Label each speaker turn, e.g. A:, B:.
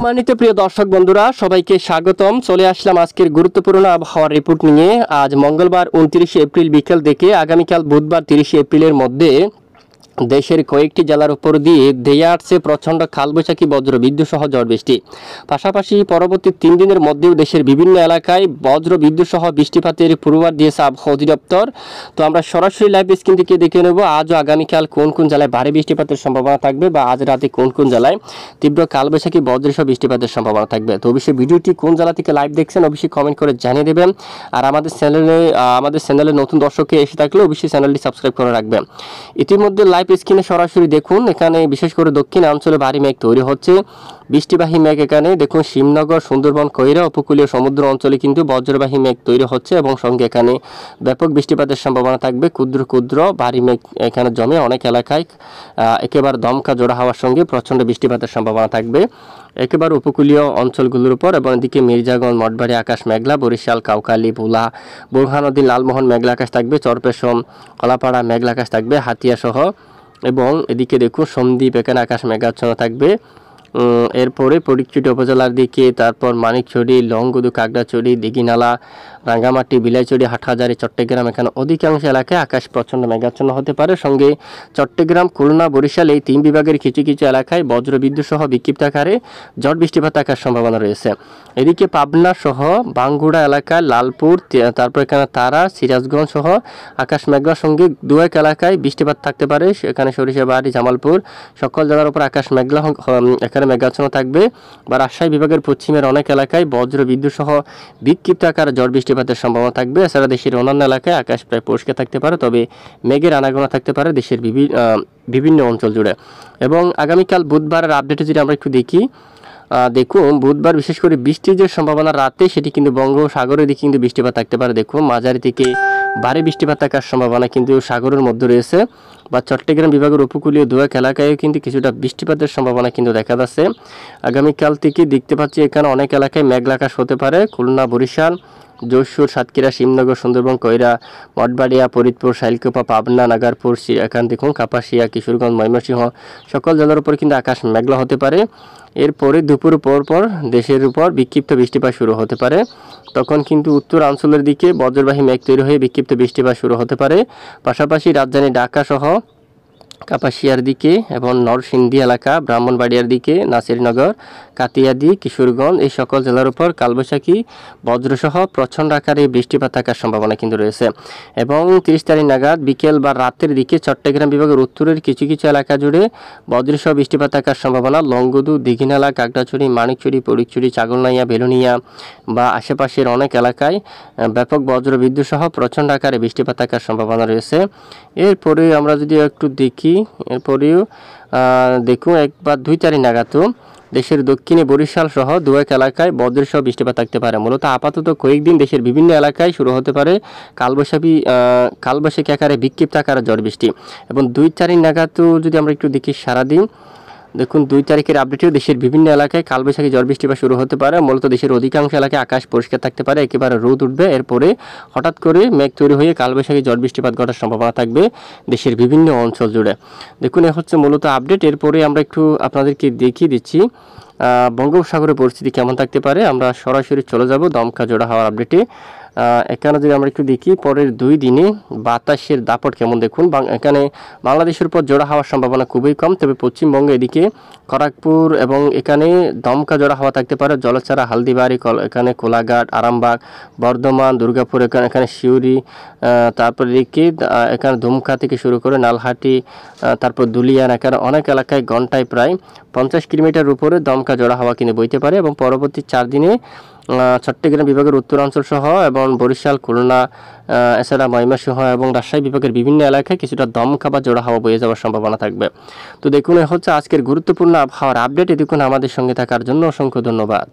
A: সম্মানিত প্রিয় দর্শক বন্ধুরা, সবাইকে স্বাগতম। চলে আসলাম আজকের গুরুত্বপূর্ণ আবহাওয়ার রিপোর্ট নিয়ে। আজ মঙ্গলবার 29 এপ্রিল বিকেল থেকে আগামীকাল বুধবার 30 এপ্রিলের মধ্যে দেশের কয়েকটি জেলার উপর দিয়ে ধেয়ে আসছে প্রচণ্ড কালবৈশাখী বজ্র বিদ্যুৎ সহ ঝড় বৃষ্টি। পাশাপাশি পরবর্তী 3 দিনের মধ্যেও দেশের বিভিন্ন এলাকায় বজ্র বিদ্যুৎ সহ বৃষ্টিপাতের পূর্বাভাস দিয়েছে আবহাওয়া অধিদপ্তর। তো আমরা সরাসরি লাইভ স্ক্রিন থেকে দেখে নেব আজ ও আগামীকাল কোন কোন জেলায় ভারী বৃষ্টিপাতের সম্ভাবনা থাকবে, বা আজ রাতে কোন কোন জেলায় তীব্র কালবৈশাখী বজ্র সহ বৃষ্টিপাতের সম্ভাবনা থাকবে। তো অবশ্যই ভিডিওটি কোন জেলা থেকে লাইভ দেখছেন অবশ্যই কমেন্ট করে জানিয়ে দেবেন। আর আমাদের চ্যানেলে নতুন দর্শককে এসে থাকলে অবশ্যই চ্যানেলটি সাবস্ক্রাইব করে রাখবেন। ইতিমধ্যে লাইভ স্ক্রিনে সরাসরি দেখুন, এখানে বিশেষ করে দক্ষিণ অঞ্চলে ভারী মেঘ তৈরি হচ্ছে। বৃষ্টিবাহী মেঘ এখানে দেখুন শিবনগর, সুন্দরবন, কইরা উপকূলীয় সমুদ্র অঞ্চলে কিন্তু বজ্রবাহী মেঘ তৈরি হচ্ছে এবং সঙ্গে এখানে ব্যাপক বৃষ্টিপাতের সম্ভাবনা থাকবে। ক্ষুদ্র ক্ষুদ্র ভারী মেঘ এখানে জমে অনেক এলাকায় একেবারে দমকা জোড়া হওয়ার সঙ্গে প্রচণ্ড বৃষ্টিপাতের সম্ভাবনা থাকবে একেবারে উপকূলীয় অঞ্চলগুলোর উপর। এবং এদিকে মির্জাগঞ্জ, মঠবাড়ি আকাশ মেঘলা, বরিশাল, কাউখালী, ভোলা, বোরহানউদ্দিন, লালমোহন মেঘলা আকাশ থাকবে, চরপেশম, কলাপাড়া মেঘলা আকাশ থাকবে, হাতিয়া সহ। এবং এদিকে দেখুন সন্দ্বীপ, এখানে আকাশ মেঘাচ্ছন্ন থাকবে। এরপরে ফটিকছড়ি উপজেলার দিকে, তারপর মানিকছড়ি, লংগদু, কাকড়াছড়ি, দিঘিনালা, রাঙ্গামাটি, বিলাইছড়ি, হাটহাজারী, চট্টগ্রাম, এখানে অধিকাংশ এলাকায় আকাশ প্রচণ্ড মেঘাচ্ছন্ন হতে পারে। সঙ্গে চট্টগ্রাম, খুলনা, বরিশাল এই 3 বিভাগের কিছু কিছু এলাকায় বজ্রবিদ্যুৎ সহ বিক্ষিপ্ত আকারে ঝড় বৃষ্টিপাত থাকার সম্ভাবনা রয়েছে। এদিকে পাবনা সহ বাঙ্গুড়া এলাকায়, লালপুর, তারপর এখানে তারা, সিরাজগঞ্জ সহ আকাশ মেঘলার সঙ্গে 2-1 এলাকায় বৃষ্টিপাত থাকতে পারে। এখানে সরিষাবাড়ি, জামালপুর সকল জেলার উপর আকাশ মেঘলা এখানে মেঘাচ্ছন্ন থাকবে। বা রাজশাহী বিভাগের পশ্চিমের অনেক এলাকায় বজ্র বিদ্যুৎ সহ বিক্ষিপ্ত আকারে ঝড় বৃষ্টিপাতের সম্ভাবনা থাকবে। এছাড়া দেশের অন্যান্য এলাকায় আকাশ প্রায় পরিষ্কার থাকতে পারে, তবে মেঘের আনাগোনা থাকতে পারে দেশের বিভিন্ন অঞ্চল জুড়ে। এবং আগামীকাল বুধবারের আপডেটে যদি আমরা একটু দেখি, দেখুন বুধবার বিশেষ করে বৃষ্টির যে সম্ভাবনা রাতে, সেটি কিন্তু বঙ্গোপসাগরের দিকে কিন্তু বৃষ্টিপাত থাকতে পারে। দেখুন মাঝারি থেকে ভারী বৃষ্টিপাত থাকার সম্ভাবনা কিন্তু সাগরের মধ্যে রয়েছে। বা চট্টগ্রাম বিভাগের উপকূলীয় 2-1 এলাকায় কিন্তু কিছুটা বৃষ্টিপাতের সম্ভাবনা কিন্তু দেখা যাচ্ছে। আগামীকাল থেকে দেখতে পাচ্ছি এখানে অনেক এলাকায় মেঘলা আকাশ হতে পারে। খুলনা, বরিশাল, যশোর, সাতক্ষীরা, শিবনগর, সুন্দরবন, কইরা, মঠবাড়িয়া, ফরিদপুর, শাইলকুপা, পাবনা, নাগারপুর, এখান দেখুন কাপাসিয়া, কিশোরগঞ্জ, ময়মনসিংহ সকল জেলার উপর কিন্তু আকাশ মেঘলা হতে পারে। এরপরে দুপুর পর দেশের উপর বিক্ষিপ্ত বৃষ্টিপাত শুরু হতে পারে। তখন কিন্তু উত্তর অঞ্চলের দিকে বজ্রবাহী মেঘ তৈরি হয়ে বিক্ষিপ্ত বৃষ্টিপাত শুরু হতে পারে। পাশাপাশি রাজধানী ঢাকা সহ কাপাসিয়ার দিকে এবং নরসিংদী এলাকা, ব্রাহ্মণবাড়িয়ার দিকে, নাসিরনগর, কাতিয়াদি, কিশোরগঞ্জ এই সকল জেলার উপর কালবৈশাখী বজ্রসহ প্রচণ্ড আকারে বৃষ্টিপাত থাকার সম্ভাবনা কিন্তু রয়েছে। এবং 30 তারিখ নাগাদ বিকেল বা রাতের দিকে চট্টগ্রাম বিভাগের উত্তরের কিছু কিছু এলাকা জুড়ে বজ্রসহ বৃষ্টিপাত থাকার সম্ভাবনা। লংগদু, দিঘিনালা, কাকড়াছড়ি, মানিকছড়ি, ফটিকছড়ি, চাগলনাইয়া, বেলুনিয়া বা আশেপাশের অনেক এলাকায় ব্যাপক বজ্র বিদ্যুৎ সহ প্রচণ্ড আকারে বৃষ্টিপাত থাকার সম্ভাবনা রয়েছে। এরপরে আমরা যদি একটু দেখি, এরপরেও দেখুন 1 বা 2 তারিখ নাগাদ দেশের দক্ষিণে বরিশাল সহ 2-1 এলাকায় বজ্রসহ বৃষ্টিপাত থাকতে পারে। মূলত আপাতত কয়েকদিন দেশের বিভিন্ন এলাকায় শুরু হতে পারে কালবৈশাখী আকারে বিক্ষিপ্ত আকারে ঝড় বৃষ্টি। এবং 2 তারিখ নাগাদ যদি আমরা একটু দেখি সারাদিন, দেখুন 2 তারিখের আপডেটেও দেশের বিভিন্ন এলাকায় কালবৈশাখী ঝড় বৃষ্টিপাত শুরু হতে পারে। মূলত দেশের অধিকাংশ এলাকায় আকাশ পরিষ্কার থাকতে পারে, একেবারে রোদ উঠবে। এরপরে হঠাৎ করে মেঘ তৈরি হয়ে কালবৈশাখী ঝড় বৃষ্টিপাত ঘটার সম্ভাবনা থাকবে দেশের বিভিন্ন অঞ্চল জুড়ে। দেখুন এ হচ্ছে মূলত আপডেট। এরপরে আমরা একটু আপনাদেরকে দেখিয়ে দিচ্ছি বঙ্গোপসাগরের পরিস্থিতি কেমন থাকতে পারে। আমরা সরাসরি চলে যাব দমকা জোড়া হওয়ার আপডেটে। এখানে যদি আমরা একটু দেখি পরের 2 দিনে বাতাসের দাপট কেমন, দেখুন এখানে বাংলাদেশের উপর জোড়া হওয়ার সম্ভাবনা খুবই কম, তবে পশ্চিমবঙ্গে এদিকে খড়গপুর এবং এখানে দমকা জোড়া হওয়া থাকতে পারে। জলছাড়া, হালদিবাড়ি, এখানে কোলাঘাট, আরামবাগ, বর্ধমান, দুর্গাপুর, এখানে শিউরি, তারপর এখানে দুমকা থেকে শুরু করে নালহাটি, তারপর দুলিয়ান, এখানে অনেক এলাকায় ঘন্টায় প্রায় 50 কিলোমিটার উপরে দমকা জোড়া হাওয়া কিন্তু বইতে পারে। এবং পরবর্তী 4 দিনে চট্টগ্রাম বিভাগের উত্তরাঞ্চল সহ এবং বরিশাল, খুলনা, এছাড়া ময়মনসিংহ এবং রাজশাহী বিভাগের বিভিন্ন এলাকায় কিছুটা দমকা বা জোড়া হাওয়া বয়ে যাওয়ার সম্ভাবনা থাকবে। তো দেখুন এ হচ্ছে আজকের গুরুত্বপূর্ণ আবহাওয়ার আপডেট। এতক্ষণ আমাদের সঙ্গে থাকার জন্য অসংখ্য ধন্যবাদ।